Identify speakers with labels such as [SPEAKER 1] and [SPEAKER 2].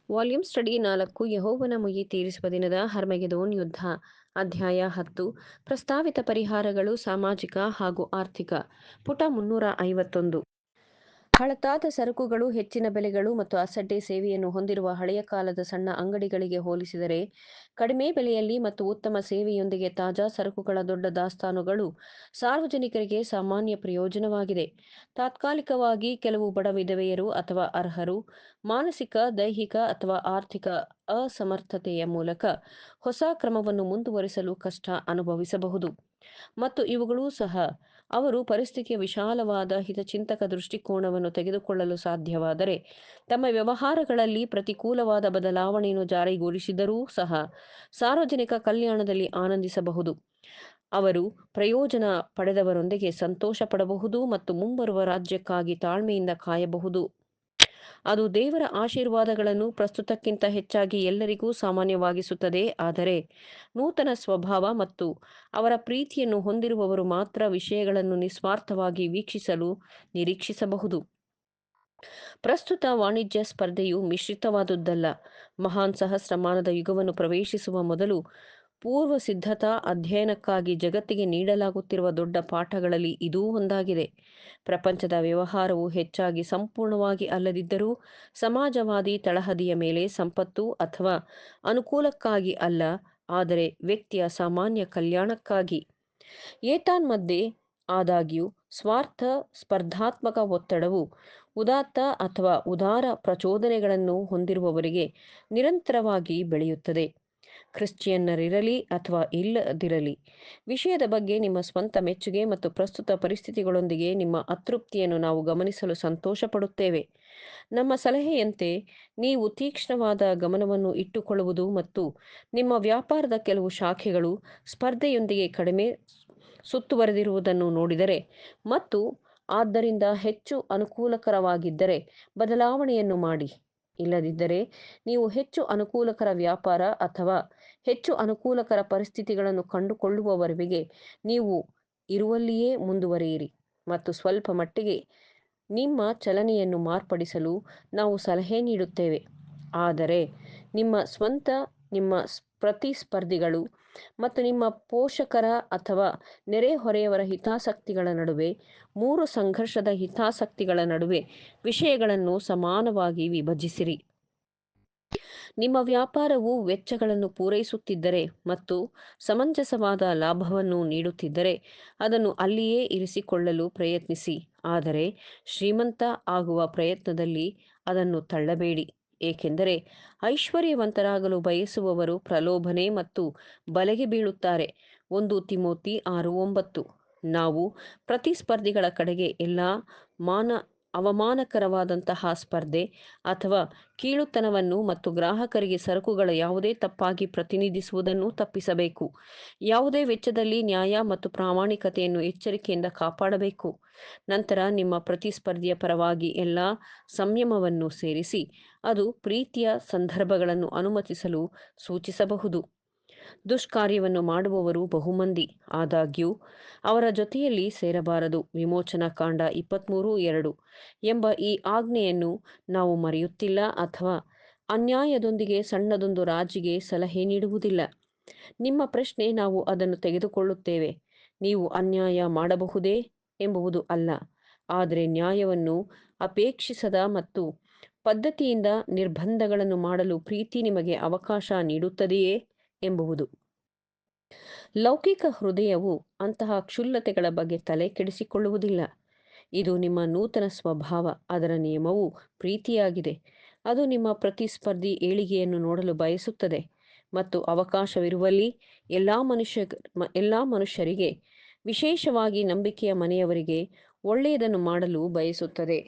[SPEAKER 1] Volume study 4 ಯೆಹೋವನ ಮುಯ್ಯಿ ತೀರಿಸುವ ದಿನದ ಹರ್ಮೆಗೆದೋನ್ ಯುದ್ಧ ಅಧ್ಯಾಯ 10 ಪ್ರಸ್ತಾವಿತ ಪರಿಹಾರಗಳು ಸಾಮಾಜಿಕ ಹಾಗೂ ಆರ್ಥಿಕ ಪುಟ 351 ಹಳತಾದ ಸರಕುಗಳು ಹೆಚ್ಚಿನ ಬೆಲೆಗಳು ಮತ್ತು ಅಸಡ್ಡೆ ಸೇವೆಯನ್ನು ಹೊಂದಿರುವ ಹಳೆಯ ಕಾಲದ ಸಣ್ಣ ಅಂಗಡಿಗಳಿಗೆ ಹೋಲಿಸಿದರೆ ಕಡಿಮೆ ಬೆಲೆಯಲ್ಲಿ ಮತ್ತು ಉತ್ತಮ ಸೇವೆಯೊಂದಿಗೆ ತಾಜಾ ಸರಕುಗಳ ದೊಡ್ಡ ದಾಸ್ತಾನುಗಳು ಸಾರ್ವಜನಿಕರಿಗೆ ಸಾಮಾನ್ಯ ಪ್ರಯೋಜನವಾಗಿದೆ. ತಾತ್ಕಾಲಿಕವಾಗಿ ಕೆಲವು ಬಡ ವಿಧವೆಯರು ಅಥವಾ ಅರ್ಹರು ಮಾನಸಿಕ, ದೈಹಿಕ ಅಥವಾ ಆರ್ಥಿಕ ಅಸಮರ್ಥತೆಯ ಮೂಲಕ ಹೊಸ ಕ್ರಮವನ್ನು ಮುಂದುವರಿಸಲು ಕಷ್ಟ ಅನುಭವಿಸಬಹುದು ಮತ್ತು ಇವುಗಳೂ ಸಹ ಅವರು ಪರಿಸ್ಥಿತಿಯ ವಿಶಾಲವಾದ ಹಿತಚಿಂತಕ ದೃಷ್ಟಿಕೋನವನ್ನು ತೆಗೆದುಕೊಳ್ಳಲು ಸಾಧ್ಯವಾದರೆ ತಮ್ಮ ವ್ಯವಹಾರಗಳಲ್ಲಿ ಪ್ರತಿಕೂಲವಾದ ಬದಲಾವಣೆಯನ್ನು ಜಾರಿಗೊಳಿಸಿದರೂ ಸಹ ಸಾರ್ವಜನಿಕ ಕಲ್ಯಾಣದಲ್ಲಿ ಆನಂದಿಸಬಹುದು. ಅವರು ಪ್ರಯೋಜನ ಪಡೆದವರೊಂದಿಗೆ ಸಂತೋಷ ಪಡಬಹುದು ಮತ್ತು ಮುಂಬರುವ ರಾಜ್ಯಕ್ಕಾಗಿ ತಾಳ್ಮೆಯಿಂದ ಕಾಯಬಹುದು. ಅದು ದೇವರ ಆಶೀರ್ವಾದಗಳನ್ನು ಪ್ರಸ್ತುತಕ್ಕಿಂತ ಹೆಚ್ಚಾಗಿ ಎಲ್ಲರಿಗೂ ಸಾಮಾನ್ಯವಾಗಿಸುತ್ತದೆ, ಆದರೆ ನೂತನ ಸ್ವಭಾವ ಮತ್ತು ಅವರ ಪ್ರೀತಿಯನ್ನು ಹೊಂದಿರುವವರು ಮಾತ್ರ ವಿಷಯಗಳನ್ನು ನಿಸ್ವಾರ್ಥವಾಗಿ ವೀಕ್ಷಿಸಲು ನಿರೀಕ್ಷಿಸಬಹುದು. ಪ್ರಸ್ತುತ ವಾಣಿಜ್ಯ ಸ್ಪರ್ಧೆಯು ಮಿಶ್ರಿತವಾದುದಲ್ಲ. ಮಹಾನ್ ಸಹಸ್ರಮಾನದ ಯುಗವನ್ನು ಪ್ರವೇಶಿಸುವ ಮೊದಲು ಪೂರ್ವಸಿದ್ಧತಾ ಅಧ್ಯಯನಕ್ಕಾಗಿ ಜಗತ್ತಿಗೆ ನೀಡಲಾಗುತ್ತಿರುವ ದೊಡ್ಡ ಪಾಠಗಳಲ್ಲಿ ಇದೂ ಒಂದಾಗಿದೆ. ಪ್ರಪಂಚದ ವ್ಯವಹಾರವು ಹೆಚ್ಚಾಗಿ ಸಂಪೂರ್ಣವಾಗಿ ಅಲ್ಲದಿದ್ದರೂ ಸಮಾಜವಾದಿ ತಳಹದಿಯ ಮೇಲೆ ಸಂಪತ್ತು ಅಥವಾ ಅನುಕೂಲಕ್ಕಾಗಿ ಅಲ್ಲ, ಆದರೆ ವ್ಯಕ್ತಿಯ ಸಾಮಾನ್ಯ ಕಲ್ಯಾಣಕ್ಕಾಗಿ. ಏತನ್ಮಧ್ಯೆ, ಆದಾಗ್ಯೂ, ಸ್ವಾರ್ಥ ಸ್ಪರ್ಧಾತ್ಮಕ ಒತ್ತಡವು ಉದಾತ್ತ ಅಥವಾ ಉದಾರ ಪ್ರಚೋದನೆಗಳನ್ನು ಹೊಂದಿರುವವರಿಗೆ ನಿರಂತರವಾಗಿ ಬೆಳೆಯುತ್ತದೆ. ಕ್ರಿಶ್ಚಿಯನ್ನರಿರಲಿ ಅಥವಾ ಇಲ್ಲದಿರಲಿ, ವಿಷಯದ ಬಗ್ಗೆ ನಿಮ್ಮ ಸ್ವಂತ ಮೆಚ್ಚುಗೆ ಮತ್ತು ಪ್ರಸ್ತುತ ಪರಿಸ್ಥಿತಿಗಳೊಂದಿಗೆ ನಿಮ್ಮ ಅತೃಪ್ತಿಯನ್ನು ನಾವು ಗಮನಿಸಲು ಸಂತೋಷಪಡುತ್ತೇವೆ. ನಮ್ಮ ಸಲಹೆಯಂತೆ ನೀವು ತೀಕ್ಷ್ಣವಾದ ಗಮನವನ್ನು ಇಟ್ಟುಕೊಳ್ಳುವುದು ಮತ್ತು ನಿಮ್ಮ ವ್ಯಾಪಾರದ ಕೆಲವು ಶಾಖೆಗಳು ಸ್ಪರ್ಧೆಯೊಂದಿಗೆ ಕಡಿಮೆ ಸುತ್ತುವರೆದಿರುವುದನ್ನು ನೋಡಿದರೆ ಮತ್ತು ಆದ್ದರಿಂದ ಹೆಚ್ಚು ಅನುಕೂಲಕರವಾಗಿದ್ದರೆ ಬದಲಾವಣೆಯನ್ನು ಮಾಡಿ. ಇಲ್ಲದಿದ್ದರೆ ನೀವು ಹೆಚ್ಚು ಅನುಕೂಲಕರ ವ್ಯಾಪಾರ ಅಥವಾ ಹೆಚ್ಚು ಅನುಕೂಲಕರ ಪರಿಸ್ಥಿತಿಗಳನ್ನು ಕಂಡುಕೊಳ್ಳುವವರೆಗೆ ನೀವು ಇರುವಲ್ಲಿಯೇ ಮುಂದುವರಿಯಿರಿ ಮತ್ತು ಸ್ವಲ್ಪ ಮಟ್ಟಿಗೆ ನಿಮ್ಮ ಚಲನೆಯನ್ನು ಮಾರ್ಪಡಿಸಲು ನಾವು ಸಲಹೆ ನೀಡುತ್ತೇವೆ. ಆದರೆ ನಿಮ್ಮ ಸ್ವಂತ, ನಿಮ್ಮ ಪ್ರತಿಸ್ಪರ್ಧಿಗಳು ಮತ್ತು ನಿಮ್ಮ ಪೋಷಕರ ಅಥವಾ ನೆರೆಹೊರೆಯವರ ಹಿತಾಸಕ್ತಿಗಳ ನಡುವೆ, ಮೂರು ಸಂಘರ್ಷದ ಹಿತಾಸಕ್ತಿಗಳ ನಡುವೆ ವಿಷಯಗಳನ್ನು ಸಮಾನವಾಗಿ ವಿಭಜಿಸಿರಿ. ನಿಮ್ಮ ವ್ಯಾಪಾರವು ವೆಚ್ಚಗಳನ್ನು ಪೂರೈಸುತ್ತಿದ್ದರೆ ಮತ್ತು ಸಮಂಜಸವಾದ ಲಾಭವನ್ನು ನೀಡುತ್ತಿದ್ದರೆ ಅದನ್ನು ಅಲ್ಲಿಯೇ ಇರಿಸಿಕೊಳ್ಳಲು ಪ್ರಯತ್ನಿಸಿ, ಆದರೆ ಶ್ರೀಮಂತ ಆಗುವ ಪ್ರಯತ್ನದಲ್ಲಿ ಅದನ್ನು ತಳ್ಳಬೇಡಿ, ಏಕೆಂದರೆ ಐಶ್ವರ್ಯವಂತರಾಗಲು ಬಯಸುವವರು ಪ್ರಲೋಭನೆ ಮತ್ತು ಬಲೆಗೆ ಬೀಳುತ್ತಾರೆ. 1 ತಿಮೋಥಿ 6:9. ನಾವು ಪ್ರತಿಸ್ಪರ್ಧಿಗಳ ಕಡೆಗೆ ಎಲ್ಲಾ ಅವಮಾನಕರವಾದಂತಹ ಸ್ಪರ್ಧೆ ಅಥವಾ ಕೀಳುತನವನ್ನು ಮತ್ತು ಗ್ರಾಹಕರಿಗೆ ಸರಕುಗಳ ಯಾವುದೇ ತಪ್ಪಾಗಿ ಪ್ರತಿನಿಧಿಸುವುದನ್ನು ತಪ್ಪಿಸಬೇಕು. ಯಾವುದೇ ವೆಚ್ಚದಲ್ಲಿ ನ್ಯಾಯ ಮತ್ತು ಪ್ರಾಮಾಣಿಕತೆಯನ್ನು ಎಚ್ಚರಿಕೆಯಿಂದ ಕಾಪಾಡಬೇಕು. ನಂತರ ನಿಮ್ಮ ಪ್ರತಿಸ್ಪರ್ಧಿಯ ಪರವಾಗಿ ಎಲ್ಲಾ ಸಂಯಮವನ್ನು ಸೇರಿಸಿ, ಅದು ಪ್ರೀತಿಯ ಸಂದರ್ಭಗಳನ್ನು ಅನುಮತಿಸಲು ಸೂಚಿಸಬಹುದು. ದುಷ್ಕಾರ್ಯವನ್ನು ಮಾಡುವವರು ಬಹುಮಂದಿ, ಆದಾಗ್ಯೂ ಅವರ ಜೊತೆಯಲ್ಲಿ ಸೇರಬಾರದು. ವಿಮೋಚನಾಕಾಂಡ 23:2 ಎಂಬ ಈ ಆಜ್ಞೆಯನ್ನು ನಾವು ಮರೆಯುತ್ತಿಲ್ಲ ಅಥವಾ ಅನ್ಯಾಯದೊಂದಿಗೆ ಸಣ್ಣದೊಂದು ರಾಜಿಗೆ ಸಲಹೆ ನೀಡುವುದಿಲ್ಲ. ನಿಮ್ಮ ಪ್ರಶ್ನೆ ನಾವು ಅದನ್ನು ತೆಗೆದುಕೊಳ್ಳುತ್ತೇವೆ, ನೀವು ಅನ್ಯಾಯ ಮಾಡಬಹುದೇ ಎಂಬುದು ಅಲ್ಲ, ಆದರೆ ನ್ಯಾಯವನ್ನು ಅಪೇಕ್ಷಿಸದ ಮತ್ತು ಪದ್ಧತಿಯಿಂದ ನಿರ್ಬಂಧಗಳನ್ನು ಮಾಡಲು ಪ್ರೀತಿ ನಿಮಗೆ ಅವಕಾಶ ನೀಡುತ್ತದೆಯೇ ಎಂಬುದು. ಲೌಕಿಕ ಹೃದಯವು ಅಂತಹ ಕ್ಷುಲ್ಲತೆಗಳ ಬಗ್ಗೆ ತಲೆ ಕೆಡಿಸಿಕೊಳ್ಳುವುದಿಲ್ಲ. ಇದು ನಿಮ್ಮ ನೂತನ ಸ್ವಭಾವ. ಅದರ ನಿಯಮವು ಪ್ರೀತಿಯಾಗಿದೆ. ಅದು ನಿಮ್ಮ ಪ್ರತಿಸ್ಪರ್ಧಿ ಏಳಿಗೆಯನ್ನು ನೋಡಲು ಬಯಸುತ್ತದೆ ಮತ್ತು ಅವಕಾಶವಿರುವಲ್ಲಿ ಎಲ್ಲಾ ಮನುಷ್ಯರಿಗೆ, ವಿಶೇಷವಾಗಿ ನಂಬಿಕೆಯ ಮನೆಯವರಿಗೆ ಒಳ್ಳೆಯದನ್ನು ಮಾಡಲು ಬಯಸುತ್ತದೆ.